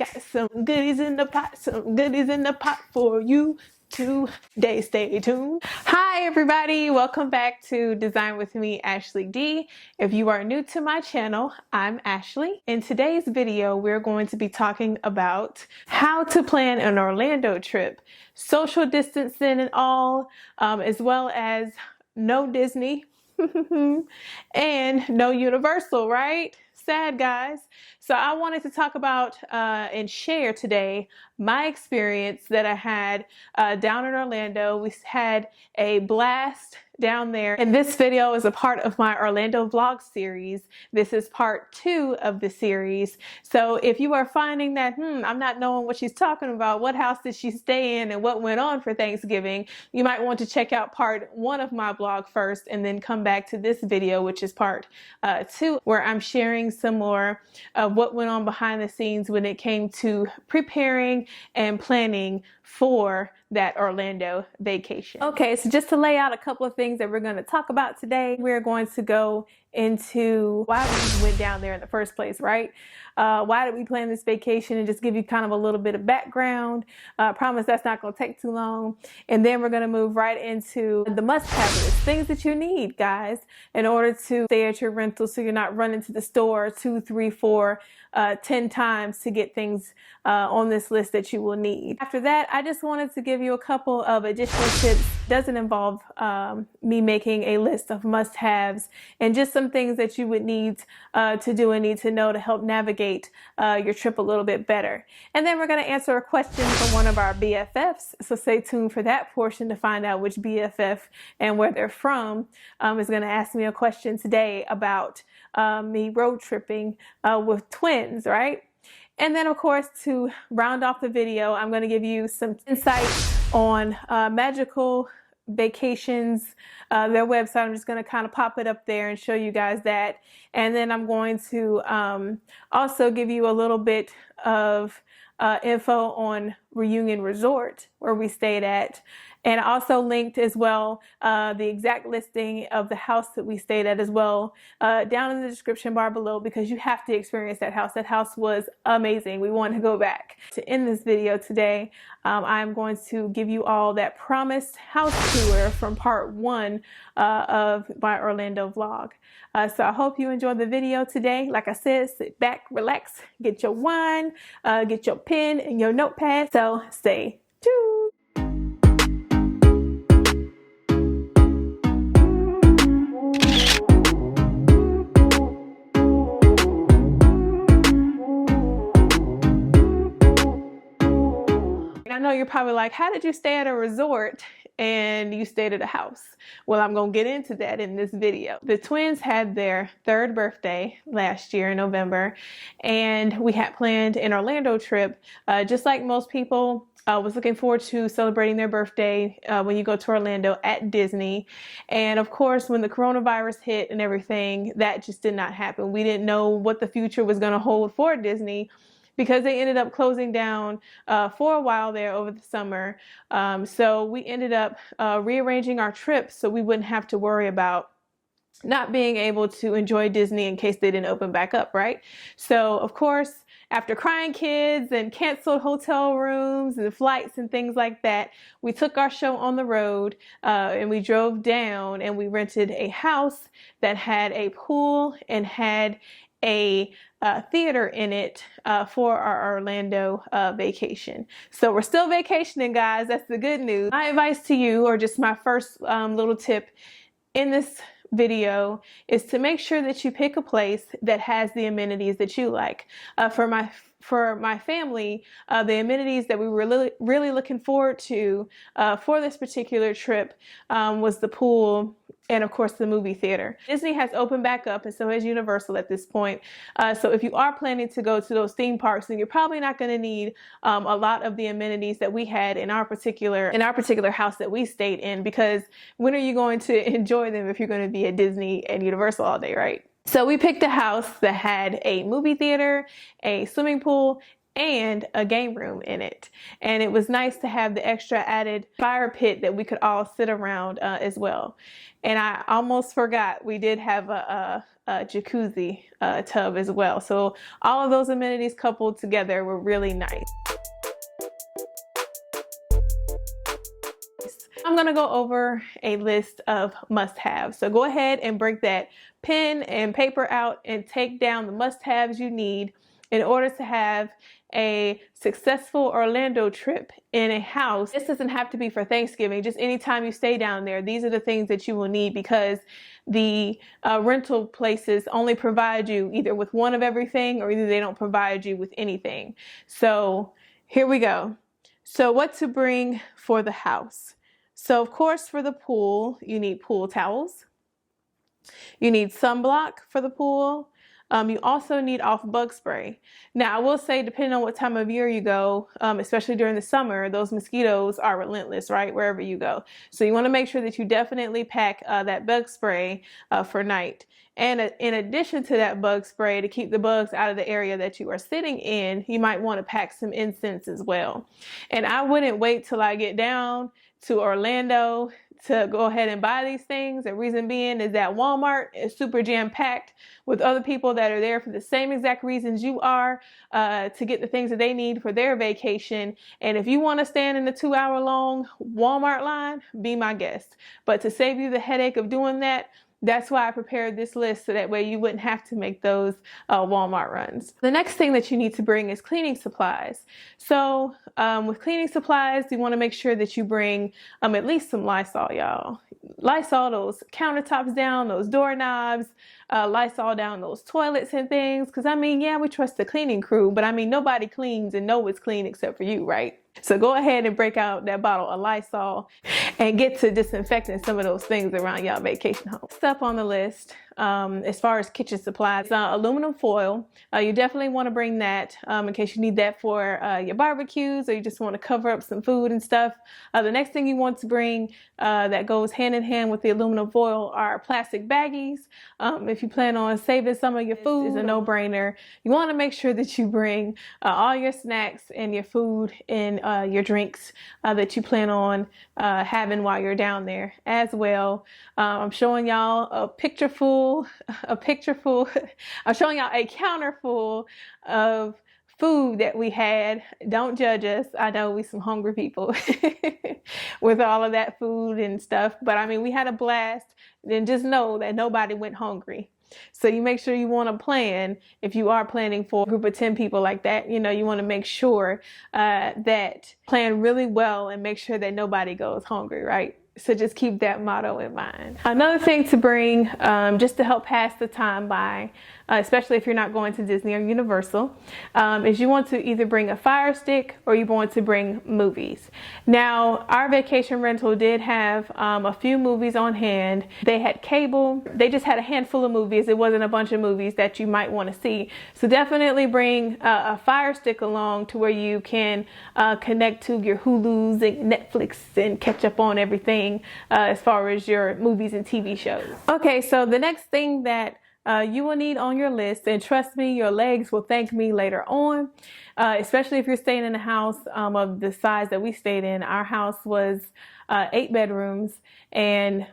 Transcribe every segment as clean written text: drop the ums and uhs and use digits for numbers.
Got some goodies in the pot, some goodies in the pot for you today. Stay tuned. Hi everybody, welcome back to Design with me, Ashley D. If you are new to my channel, I'm Ashley. In today's video, we're going to be talking about how to plan an Orlando trip, social distancing and all, as well as no Disney and no Universal, right? Sad, guys. So I wanted to talk about and share today my experience that I had down in Orlando. We had a blast down there, and this video is a part of my Orlando vlog series. This is part 2 of the series. So if you are finding that I'm not knowing what she's talking about, what house did she stay in and what went on for Thanksgiving, you might want to check out part 1 of my blog first and then come back to this video, which is part 2, where I'm sharing some more of what went on behind the scenes when it came to preparing and planning for that Orlando vacation. Okay, so just to lay out a couple of things that we're going to talk about today, we're going to go into why we went down there in the first place, right? Why did we plan this vacation, and just give you kind of a little bit of background. Promise that's not going to take too long. And then we're going to move right into the must-have list, things that you need, guys, in order to stay at your rental so you're not running to the store 2, 3, 4, 10 times to get things on this list that you will need. After that, I just wanted to give you a couple of additional tips. It doesn't involve me making a list of must-haves, and just some things that you would need to do and need to know to help navigate your trip a little bit better. And then we're going to answer a question from one of our BFFs, so stay tuned for that portion to find out which BFF and where they're from is going to ask me a question today about me road tripping with twins, right? And then, of course, to round off the video, I'm going to give you some insight on Magical Vacations, their website. I'm just going to kind of pop it up there and show you guys that. And then I'm going to also give you a little bit of info on Reunion Resort, where we stayed at. And I also linked as well the exact listing of the house that we stayed at as well down in the description bar below, because you have to experience that house. That house was amazing. We want to go back. To end this video today, I'm going to give you all that promised house tour from part 1 of my Orlando vlog. So I hope you enjoyed the video today. Like I said, sit back, relax, get your wine, get your pen and your notepad. So stay tuned. I know you're probably like, how did you stay at a resort and you stayed at a house? Well, I'm going to get into that in this video. The twins had their 3rd birthday last year in November, and we had planned an Orlando trip. Just like most people, was looking forward to celebrating their birthday when you go to Orlando at Disney. And of course, when the coronavirus hit and everything, that just did not happen. We didn't know what the future was going to hold for Disney, because they ended up closing down for a while there over the summer. So we ended up rearranging our trip so we wouldn't have to worry about not being able to enjoy Disney in case they didn't open back up, right? So of course, after crying kids and canceled hotel rooms and flights and things like that, we took our show on the road and we drove down and we rented a house that had a pool and had a theater in it for our Orlando vacation. So we're still vacationing, guys. That's the good news. My advice to you, or just my first little tip in this video, is to make sure that you pick a place that has the amenities that you like. For my family, the amenities that we were really looking forward to for this particular trip was the pool and of course the movie theater. Disney has opened back up, and so has Universal at this point. So if you are planning to go to those theme parks, then you're probably not going to need a lot of the amenities that we had in our particular house that we stayed in, because when are you going to enjoy them if you're going to be at Disney and Universal all day, right? So we picked a house that had a movie theater, a swimming pool, and a game room in it. And it was nice to have the extra added fire pit that we could all sit around as well. And I almost forgot, we did have a jacuzzi tub as well. So all of those amenities coupled together were really nice. I'm gonna go over a list of must-haves. So go ahead and break that pen and paper out and take down the must-haves you need in order to have a successful Orlando trip in a house. This doesn't have to be for Thanksgiving, just anytime you stay down there. These are the things that you will need, because the rental places only provide you either with one of everything, or either they don't provide you with anything. So here we go. So what to bring for the house? So of course, for the pool, you need pool towels. You need sunblock for the pool. You also need off bug spray. Now, I will say, depending on what time of year you go, especially during the summer, those mosquitoes are relentless, right? Wherever you go. So you want to make sure that you definitely pack that bug spray for night. And in addition to that bug spray, to keep the bugs out of the area that you are sitting in, you might want to pack some incense as well. And I wouldn't wait till I get down to Orlando to go ahead and buy these things. The reason being is that Walmart is super jam-packed with other people that are there for the same exact reasons you are, to get the things that they need for their vacation. And if you want to stand in the 2-hour-long Walmart line, be my guest. But to save you the headache of doing that, that's why I prepared this list, so that way you wouldn't have to make those Walmart runs. The next thing that you need to bring is cleaning supplies. So with cleaning supplies, you want to make sure that you bring at least some Lysol, y'all. Lysol those countertops down, those doorknobs, Lysol down those toilets and things. Because I mean, yeah, we trust the cleaning crew, but I mean, nobody cleans and know it's clean except for you, right? So go ahead and break out that bottle of Lysol and get to disinfecting some of those things around y'all vacation home. Stuff on the list, as far as kitchen supplies, aluminum foil. You definitely want to bring that in case you need that for your barbecues, or you just want to cover up some food and stuff. The next thing you want to bring that goes hand in hand with the aluminum foil are plastic baggies. If you plan on saving some of your food, is a no-brainer. You want to make sure that you bring all your snacks and your food and your drinks that you plan on having while you're down there as well. I'm showing y'all a picture full, I'm showing y'all a counter full of food that we had. Don't judge us. I know we some hungry people with all of that food and stuff, but I mean, we had a blast. Then just know that nobody went hungry. So you make sure you want to plan, if you are planning for a group of 10 people like that, you know, you want to make sure that plan really well and make sure that nobody goes hungry, right? So just keep that motto in mind. Another thing to bring, just to help pass the time by, especially if you're not going to Disney or Universal, is you want to either bring a Fire Stick or you want to bring movies. Now, our vacation rental did have a few movies on hand. They had cable. They just had a handful of movies. It wasn't a bunch of movies that you might want to see. So definitely bring a Fire Stick along, to where you can connect to your Hulus and Netflix and catch up on everything as far as your movies and TV shows. Okay, so the next thing that you will need on your list, and trust me, your legs will thank me later on, especially if you're staying in a house of the size that we stayed in. Our house was 8 bedrooms, and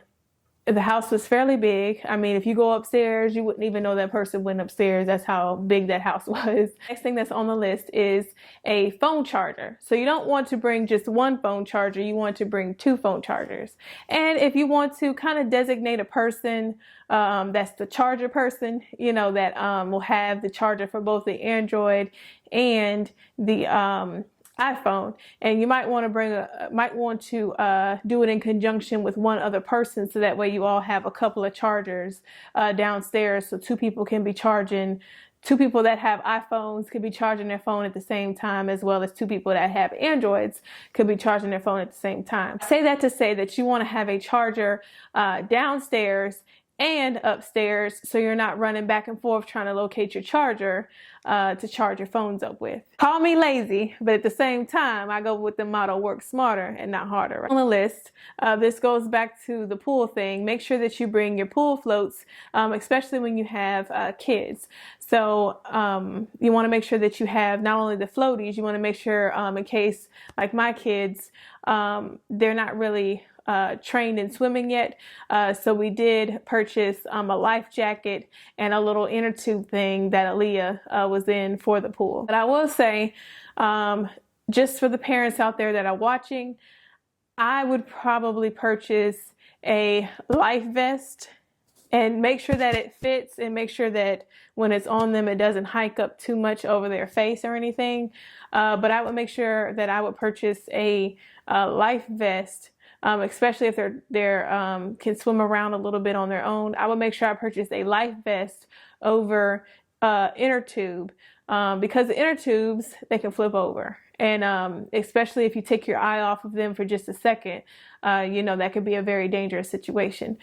the house was fairly big. I mean, if you go upstairs, you wouldn't even know that person went upstairs. That's how big that house was. Next thing that's on the list is a phone charger. So you don't want to bring just one phone charger. You want to bring 2 phone chargers. And if you want to kind of designate a person that's the charger person, you know, that will have the charger for both the Android and the iPhone, and you might want to do it in conjunction with one other person, so that way you all have a couple of chargers downstairs, so 2 people can be charging. 2 people that have iPhones could be charging their phone at the same time, as well as 2 people that have Androids could be charging their phone at the same time. I say that to say that you want to have a charger downstairs and upstairs, so you're not running back and forth trying to locate your charger to charge your phones up with. Call me lazy, but at the same time, I go with the motto, work smarter and not harder. On the list, this goes back to the pool thing. Make sure that you bring your pool floats, especially when you have kids. So you want to make sure that you have not only the floaties, you want to make sure in case, like my kids, they're not really trained in swimming yet. So we did purchase a life jacket and a little inner tube thing that Aaliyah was in for the pool. But I will say, just for the parents out there that are watching, I would probably purchase a life vest and make sure that it fits, and make sure that when it's on them, it doesn't hike up too much over their face or anything. But I would make sure that I would purchase a life vest, especially if they're can swim around a little bit on their own. I would make sure I purchase a life vest over inner tube, because the inner tubes, they can flip over. And especially if you take your eye off of them for just a second, you know, that could be a very dangerous situation.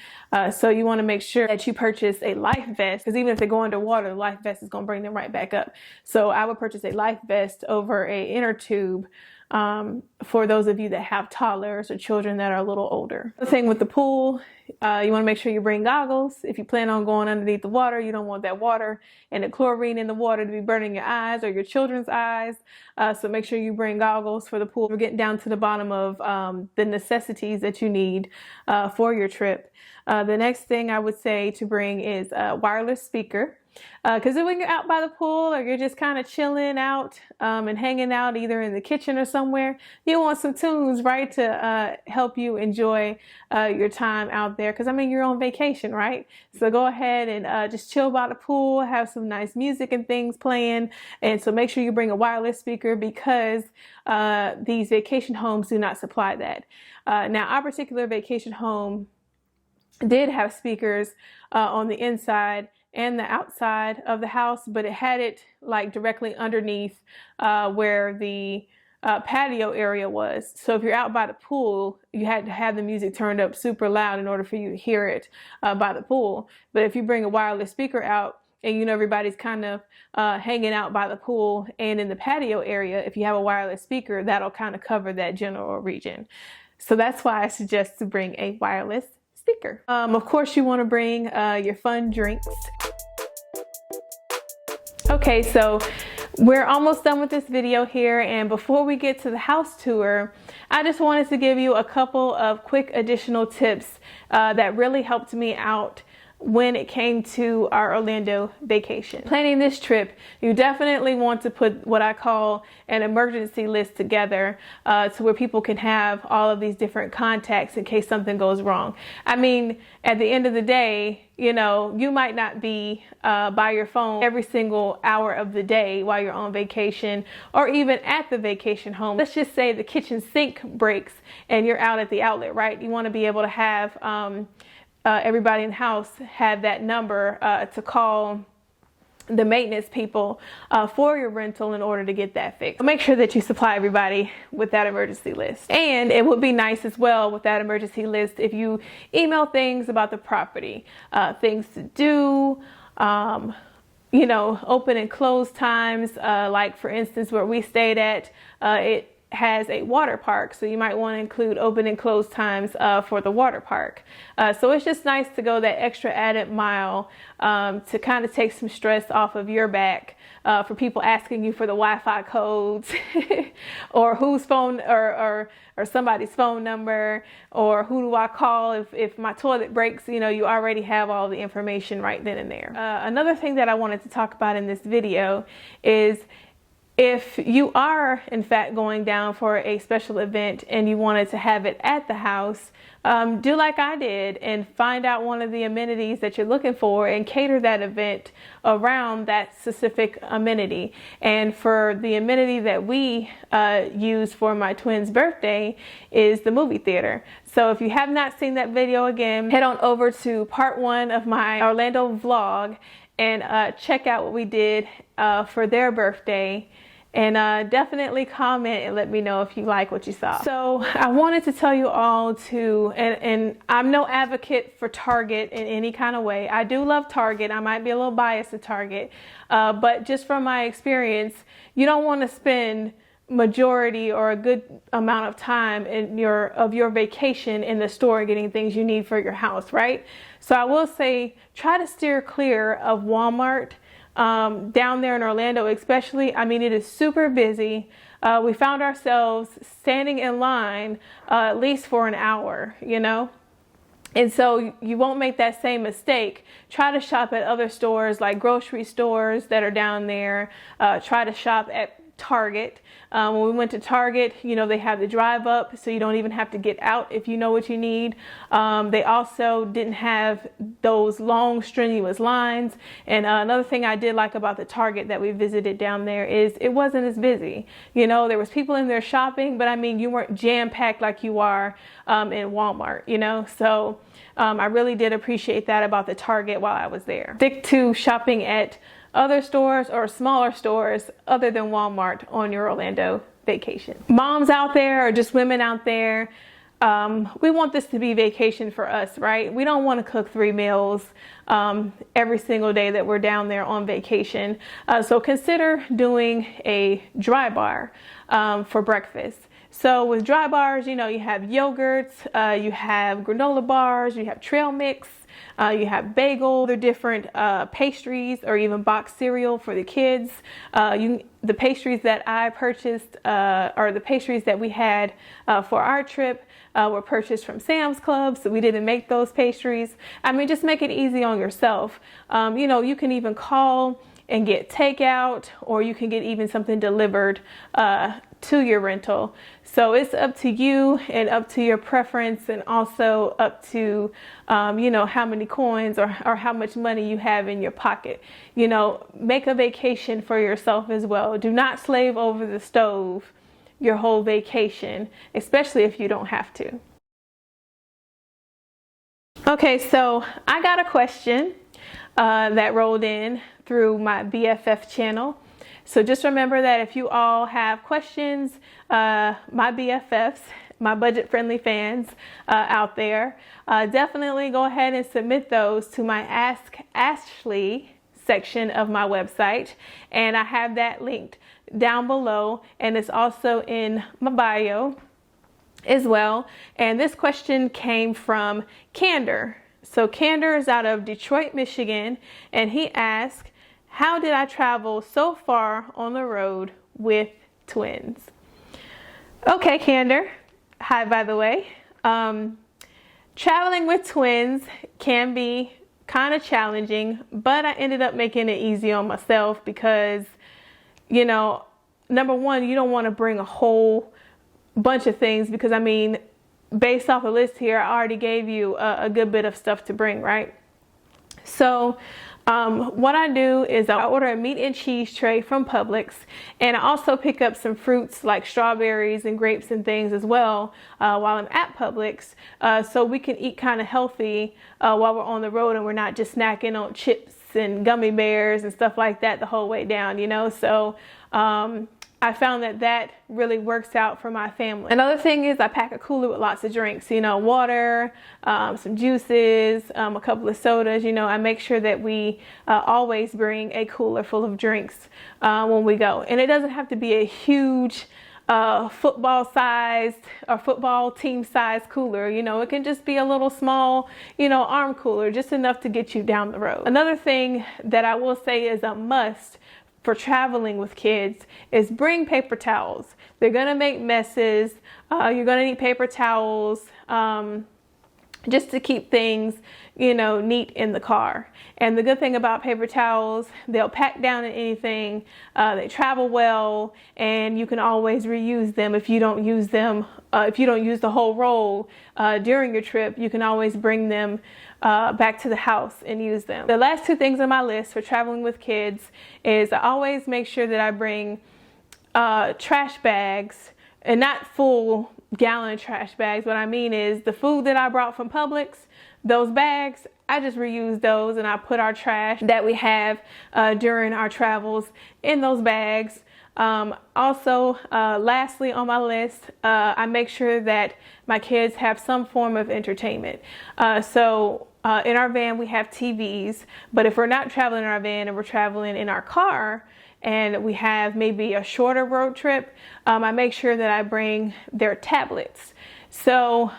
So you want to make sure that you purchase a life vest, because even if they go underwater, the life vest is going to bring them right back up. So I would purchase a life vest over a inner tube, for those of you that have toddlers or children that are a little older. The thing with the pool, you want to make sure you bring goggles. If you plan on going underneath the water, you don't want that water and the chlorine in the water to be burning your eyes or your children's eyes. So make sure you bring goggles for the pool. We're getting down to the bottom of the necessities that you need for your trip. The next thing I would say to bring is a wireless speaker. Because when you're out by the pool, or you're just kind of chilling out and hanging out either in the kitchen or somewhere, you want some tunes, right, to help you enjoy your time out there. Because I mean, you're on vacation, right? So go ahead and just chill by the pool, have some nice music and things playing. And so make sure you bring a wireless speaker, because these vacation homes do not supply that. Now, our particular vacation home did have speakers on the inside and the outside of the house, but it had it like directly underneath where the patio area was. So if you're out by the pool, you had to have the music turned up super loud in order for you to hear it by the pool. But if you bring a wireless speaker out, and you know everybody's kind of hanging out by the pool and in the patio area, if you have a wireless speaker, that'll kind of cover that general region. So that's why I suggest to bring a wireless speaker. Of course, you want to bring your fun drinks. Okay, so we're almost done with this video here, and before we get to the house tour, I just wanted to give you a couple of quick additional tips that really helped me out when it came to our Orlando vacation. Planning this trip, you definitely want to put what I call an emergency list together to where people can have all of these different contacts in case something goes wrong. I mean, at the end of the day, you know, you might not be by your phone every single hour of the day while you're on vacation, or even at the vacation home. Let's just say the kitchen sink breaks and you're out at the outlet, right? You want to be able to have everybody in the house have that number to call the maintenance people for your rental in order to get that fixed. So make sure that you supply everybody with that emergency list. And it would be nice as well with that emergency list if you email things about the property, things to do, you know, open and close times. Like for instance, where we stayed at, it has a water park, so you might want to include open and close times for the water park. So it's just nice to go that extra added mile to kind of take some stress off of your back for people asking you for the Wi-Fi codes or whose phone or somebody's phone number, or who do I call if my toilet breaks. You know, you already have all the information right then and there. Another thing that I wanted to talk about in this video is, if you are in fact going down for a special event and you wanted to have it at the house, do like I did and find out one of the amenities that you're looking for and cater that event around that specific amenity. And for the amenity that we used for my twin's birthday is the movie theater. So if you have not seen that video, again, head on over to part 1 of my Orlando vlog and check out what we did for their birthday. And definitely comment and let me know if you like what you saw. So I wanted to tell you all to, and I'm no advocate for Target in any kind of way. I do love Target. I might be a little biased to Target, but just from my experience, you don't want to spend majority or a good amount of time in your vacation in the store getting things you need for your house, right? So I will say, try to steer clear of Walmart. down there in Orlando especially. I mean, it is super busy. We found ourselves standing in line at least for an hour, you know. And so you won't make that same mistake. Try to shop at other stores like grocery stores that are down there. Try to shop at Target. When we went to Target, you know, they have the drive up, so you don't even have to get out if you know what you need. They also didn't have those long strenuous lines. And another thing I did like about the Target that we visited down there is it wasn't as busy. You know, there was people in there shopping, but I mean, you weren't jam-packed like you are in Walmart, you know. So I really did appreciate that about the Target while I was there. Stick to shopping at other stores or smaller stores other than Walmart on your Orlando vacation. Moms out there or just women out there, we want this to be vacation for us, right? We don't want to cook 3 meals every single day that we're down there on vacation. So consider doing a dry bar for breakfast. So with dry bars, you know, you have yogurts, you have granola bars, you have trail mix, you have bagel, other different pastries, or even boxed cereal for the kids. The pastries that I purchased, or the pastries that we had for our trip, were purchased from Sam's Club, so we didn't make those pastries. I mean, just make it easy on yourself. You know, you can even call and get takeout, or you can get even something delivered to your rental. So it's up to you and up to your preference, and also up to you know, how many coins or how much money you have in your pocket. You know, make a vacation for yourself as well. Do not slave over the stove your whole vacation, especially if you don't have to. Okay, so I got a question that rolled in through my BFF channel. So just remember that if you all have questions, my BFFs, my budget-friendly fans out there, definitely go ahead and submit those to my Ask Ashley section of my website. And I have that linked down below, and it's also in my bio as well. And this question came from Candor. So Candor is out of Detroit, Michigan, and he asked, how did I travel so far on the road with twins? Okay, Candor. Hi, by the way. Traveling with twins can be kind of challenging, but I ended up making it easy on myself because, you know, number one, you don't want to bring a whole bunch of things because, I mean, based off the list here, I already gave you a good bit of stuff to bring, right? So what I do is I order a meat and cheese tray from Publix, and I also pick up some fruits like strawberries and grapes and things as well while I'm at Publix, so we can eat kind of healthy while we're on the road and we're not just snacking on chips and gummy bears and stuff like that the whole way down, you know. So I found that that really works out for my family. Another thing is I pack a cooler with lots of drinks, you know, water, some juices, a couple of sodas. You know, I make sure that we always bring a cooler full of drinks when we go. And it doesn't have to be a huge football sized or football team sized cooler. You know, it can just be a little small, you know, arm cooler, just enough to get you down the road. Another thing that I will say is a must for traveling with kids is bring paper towels. They're gonna make messes. You're gonna need paper towels just to keep things, you know, neat in the car. And the good thing about paper towels, they'll pack down in anything. They travel well, and you can always reuse them if you don't use them. If you don't use the whole roll during your trip, you can always bring them back to the house and use them. The last two things on my list for traveling with kids is I always make sure that I bring trash bags, and not full gallon trash bags. What I mean is the food that I brought from Publix, those bags, I just reuse those, and I put our trash that we have during our travels in those bags. Also, lastly on my list, I make sure that my kids have some form of entertainment. So in our van, we have TVs, but if we're not traveling in our van and we're traveling in our car, and we have maybe a shorter road trip, I make sure that I bring their tablets. So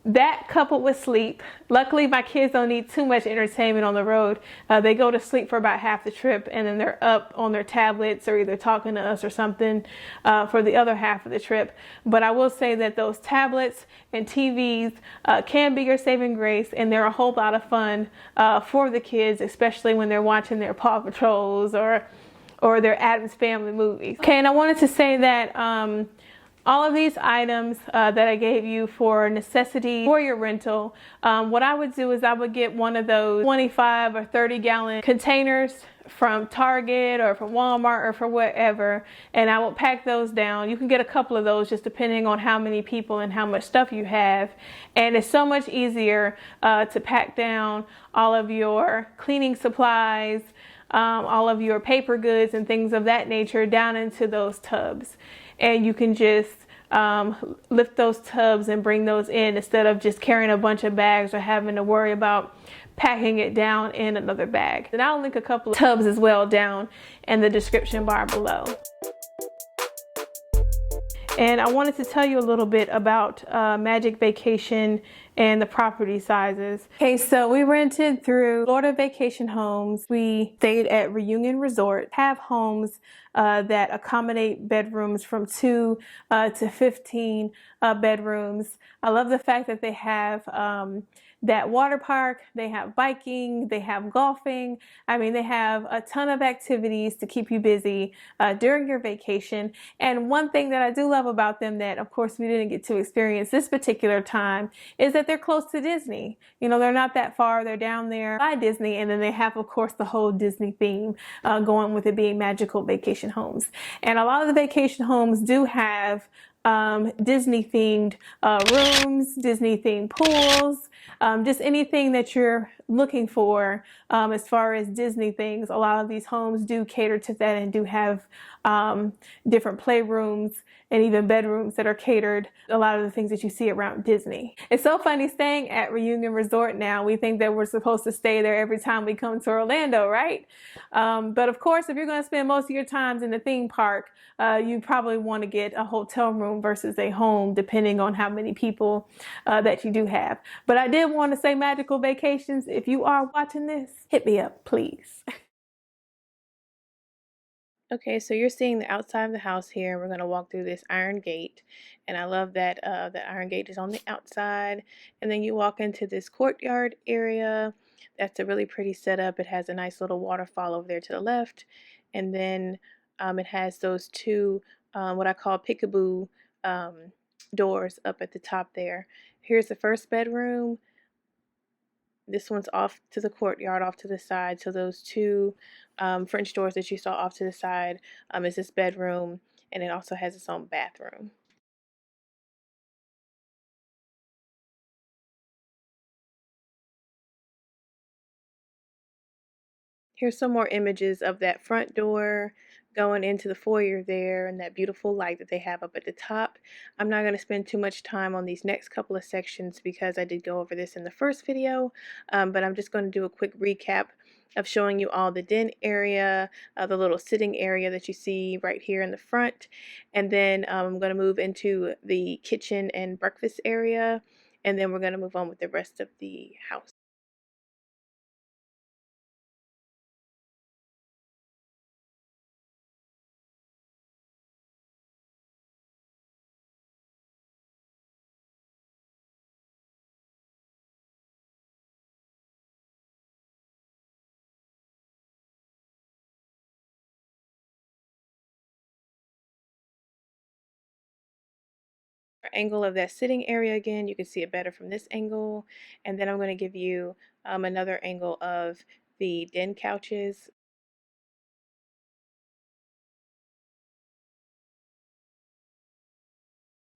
That coupled with sleep. Luckily, my kids don't need too much entertainment on the road. They go to sleep for about half the trip, and then they're up on their tablets or either talking to us or something for the other half of the trip. But I will say that those tablets and TVs can be your saving grace, and they're a whole lot of fun for the kids, especially when they're watching their Paw Patrols or their Addams Family movies. Okay, and I wanted to say that all of these items that I gave you for necessity for your rental, what I would do is I would get one of those 25 or 30 gallon containers from Target or from Walmart or for whatever, and I will pack those down. You can get a couple of those just depending on how many people and how much stuff you have, and it's so much easier to pack down all of your cleaning supplies, all of your paper goods and things of that nature down into those tubs. And you can just lift those tubs and bring those in instead of just carrying a bunch of bags or having to worry about packing it down in another bag. And I'll link a couple of tubs as well down in the description bar below. And I wanted to tell you a little bit about Magic Vacation and the property sizes. Okay, so we rented through Florida Vacation Homes. We stayed at Reunion Resort. Have homes that accommodate bedrooms from 2 to 15 bedrooms. I love the fact that they have that water park, they have biking, they have golfing. I mean, they have a ton of activities to keep you busy during your vacation. And one thing that I do love about them that, of course, we didn't get to experience this particular time is that they're close to Disney. You know, they're not that far. They're down there by Disney. And then they have, of course, the whole Disney theme going with it being Magical Vacation Homes. And a lot of the vacation homes do have Disney themed rooms, Disney themed pools, just anything that you're looking for as far as Disney things. A lot of these homes do cater to that and do have different playrooms and even bedrooms that are catered. A lot of the things that you see around Disney. It's so funny staying at Reunion Resort now. We think that we're supposed to stay there every time we come to Orlando, right? But of course, if you're going to spend most of your times in the theme park, you probably want to get a hotel room versus a home, depending on how many people that you do have. But I did want to say Magical Vacations, if you are watching this, hit me up, please. Okay, so you're seeing the outside of the house here. We're going to walk through this iron gate, and I love that the iron gate is on the outside, and then you walk into this courtyard area. That's a really pretty setup. It has a nice little waterfall over there to the left, and then it has those two what I call peekaboo doors up at the top there. Here's the first bedroom. This one's off to the courtyard, off to the side. So those two French doors that you saw off to the side is this bedroom, and it also has its own bathroom. Here's some more images of that front door going into the foyer there and that beautiful light that they have up at the top. I'm not going to spend too much time on these next couple of sections because I did go over this in the first video, but I'm just going to do a quick recap of showing you all the den area, the little sitting area that you see right here in the front, and then I'm going to move into the kitchen and breakfast area, and then we're going to move on with the rest of the house. Angle of that sitting area again, you can see it better from this angle, and then I'm going to give you another angle of the den couches.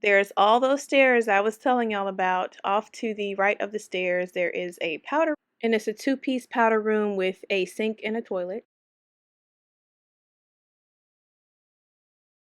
There's all those stairs I was telling y'all about. Off to the right of the stairs there is a powder, and it's a two-piece powder room with a sink and a toilet.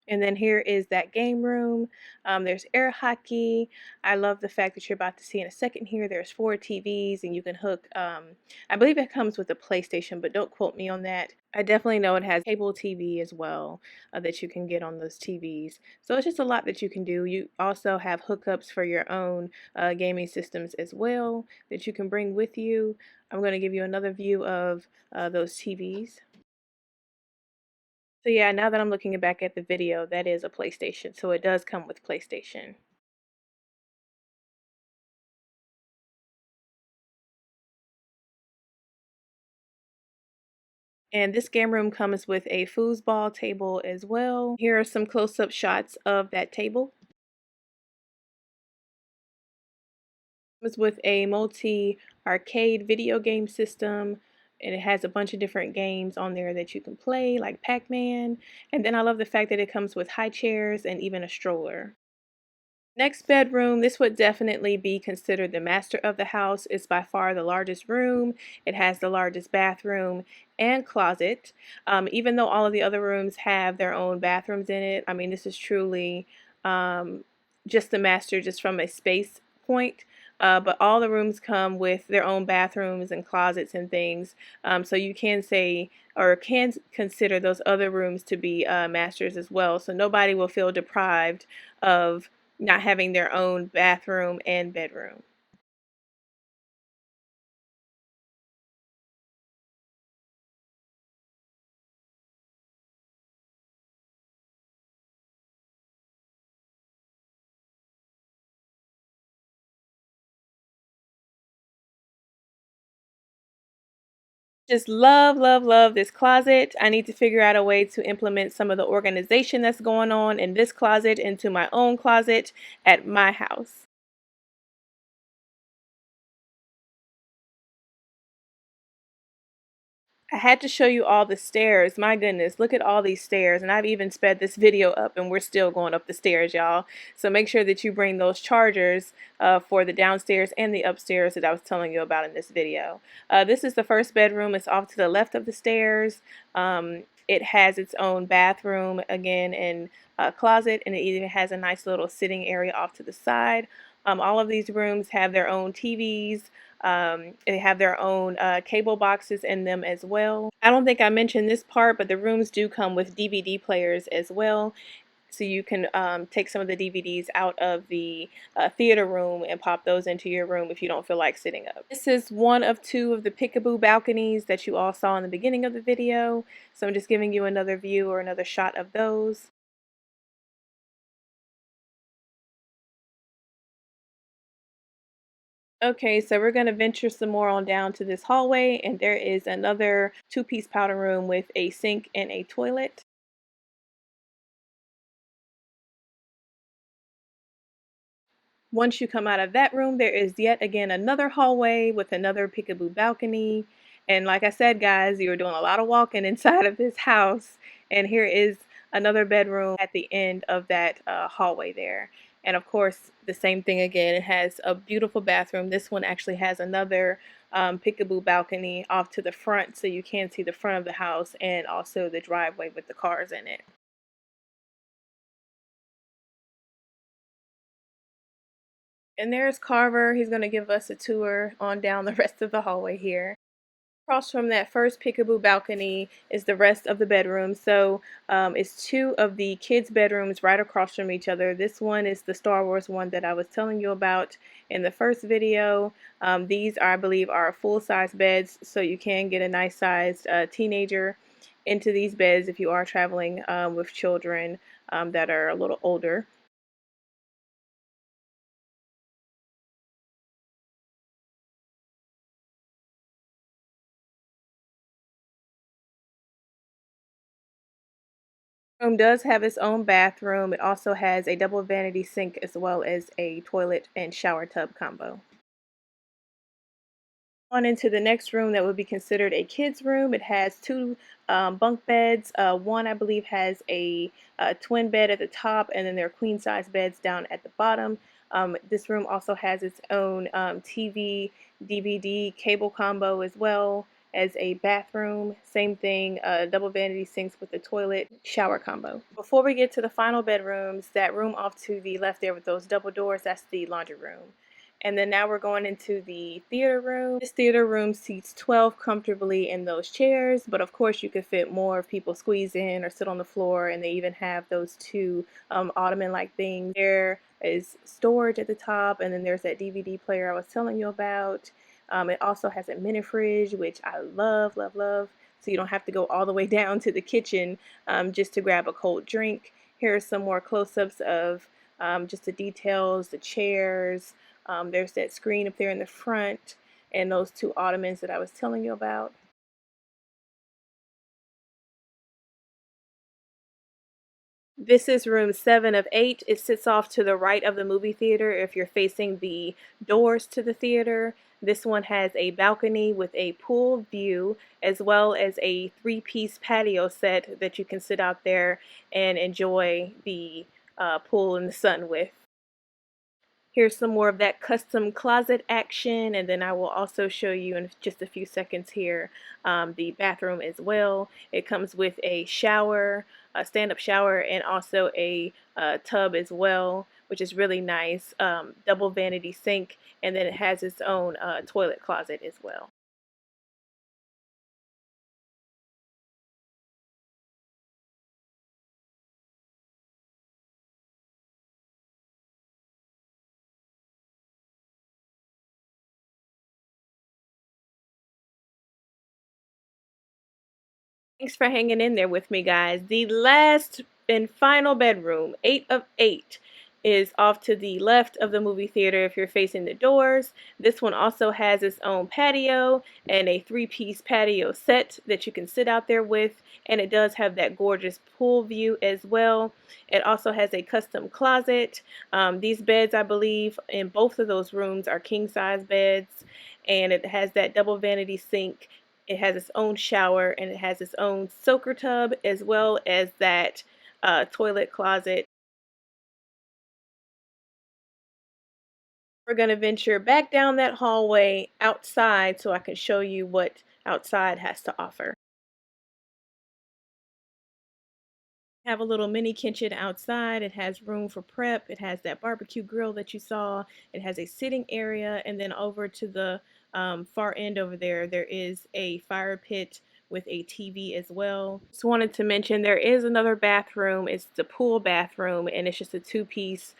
And then here is that game room. There's air hockey. I love the fact that you're about to see in a second here. There's 4 TVs, and you can hook, I believe it comes with a PlayStation, but don't quote me on that. I definitely know it has cable TV as well, that you can get on those TVs. So it's just a lot that you can do. You also have hookups for your own gaming systems as well that you can bring with you. I'm going to give you another view of those TVs. So yeah, now that I'm looking back at the video, that is a PlayStation. So it does come with PlayStation. And this game room comes with a foosball table as well. Here are some close-up shots of that table. It comes with a multi-arcade video game system, and it has a bunch of different games on there that you can play, like Pac-Man. And then I love the fact that it comes with high chairs and even a stroller. Next bedroom, this would definitely be considered the master of the house. It's by far the largest room. It has the largest bathroom and closet. Even though all of the other rooms have their own bathrooms in it, I mean, this is truly um, just the master just from a space point. But all the rooms come with their own bathrooms and closets and things. So you can say or can consider those other rooms to be masters as well. So nobody will feel deprived of not having their own bathroom and bedroom. Just love, love, love this closet. I need to figure out a way to implement some of the organization that's going on in this closet into my own closet at my house. I had to show you all the stairs. My goodness, look at all these stairs. And I've even sped this video up and we're still going up the stairs, y'all. So make sure that you bring those chargers for the downstairs and the upstairs that I was telling you about in this video. This is the first bedroom. It's off to the left of the stairs. It has its own bathroom again and closet, and it even has a nice little sitting area off to the side. All of these rooms have their own TVs. They have their own cable boxes in them as well. I don't think I mentioned this part, but the rooms do come with DVD players as well. So you can take some of the DVDs out of the theater room and pop those into your room if you don't feel like sitting up. This is one of 2 of the peekaboo balconies that you all saw in the beginning of the video. So I'm just giving you another view or another shot of those. Okay, so we're going to venture some more on down to this hallway, and there is another 2-piece powder room with a sink and a toilet. Once you come out of that room, there is yet again another hallway with another peekaboo balcony. And like I said, guys, you're doing a lot of walking inside of this house. And here is another bedroom at the end of that hallway there. And of course, the same thing again. It has a beautiful bathroom. This one actually has another peekaboo balcony off to the front, so you can see the front of the house and also the driveway with the cars in it. And there's Carver. He's going to give us a tour on down the rest of the hallway here. Across from that first peekaboo balcony is the rest of the bedrooms. So it's 2 of the kids' bedrooms right across from each other. This one is the Star Wars one that I was telling you about in the first video. These, I believe, are full-size beds, so you can get a nice-sized teenager into these beds if you are traveling with children that are a little older. Room does have its own bathroom. It also has a double vanity sink as well as a toilet and shower tub combo. On into the next room that would be considered a kid's room. It has 2 bunk beds. One, I believe, has a twin bed at the top, and then there are queen size beds down at the bottom. This room also has its own TV, DVD, cable combo as well. as a bathroom. Same thing, double vanity sinks with the toilet shower combo. Before we get to the final bedrooms, that room off to the left there with those double doors, that's the laundry room. And then now we're going into the theater room. This theater room seats 12 comfortably in those chairs, but of course you could fit more if people squeeze in or sit on the floor, and they even have those two ottoman-like things. There is storage at the top, and then there's that DVD player I was telling you about. It also has a mini fridge, which I love, love, love. So you don't have to go all the way down to the kitchen just to grab a cold drink. Here are some more close-ups of just the details, the chairs. There's that screen up there in the front and those two ottomans that I was telling you about. This is room 7 of 8. It sits off to the right of the movie theater if you're facing the doors to the theater. This one has a balcony with a pool view, as well as a 3-piece patio set that you can sit out there and enjoy the pool in the sun with. Here's some more of that custom closet action, and then I will also show you in just a few seconds here the bathroom as well. It comes with a shower, a stand-up shower, and also a tub as well, which is really nice. Double vanity sink, and then it has its own toilet closet as well. Thanks for hanging in there with me, guys. The last and final bedroom, 8 of 8, is off to the left of the movie theater if you're facing the doors. This one also has its own patio and a 3-piece patio set that you can sit out there with, and it does have that gorgeous pool view as well. It also has a custom closet. These beds, I believe, in both of those rooms are king-size beds, and it has that double vanity sink. It has its own shower, and it has its own soaker tub, as well as that toilet closet. We're going to venture back down that hallway outside so I can show you what outside has to offer. Have a little mini kitchen outside. It has room for prep. It has that barbecue grill that you saw. It has a sitting area, and then over to the far end over there, there is a fire pit with a TV as well. Just wanted to mention there is another bathroom. It's the pool bathroom, and it's just a 2-piece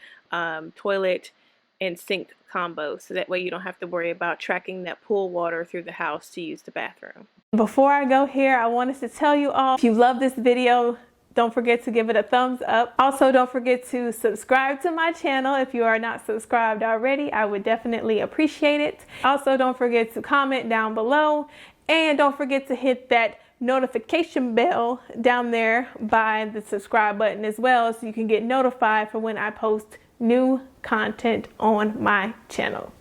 toilet and sink combo, so that way you don't have to worry about tracking that pool water through the house to use the bathroom. Before I go here, I wanted to tell you all, if you love this video, don't forget to give it a thumbs up. Also, don't forget to subscribe to my channel if you are not subscribed already. I would definitely appreciate it. Also, don't forget to comment down below, and don't forget to hit that notification bell down there by the subscribe button as well, so you can get notified for when I post new content on my channel.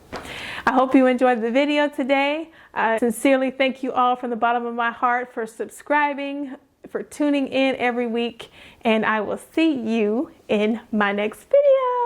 I hope you enjoyed the video today. I sincerely thank you all from the bottom of my heart for subscribing, for tuning in every week, and I will see you in my next video.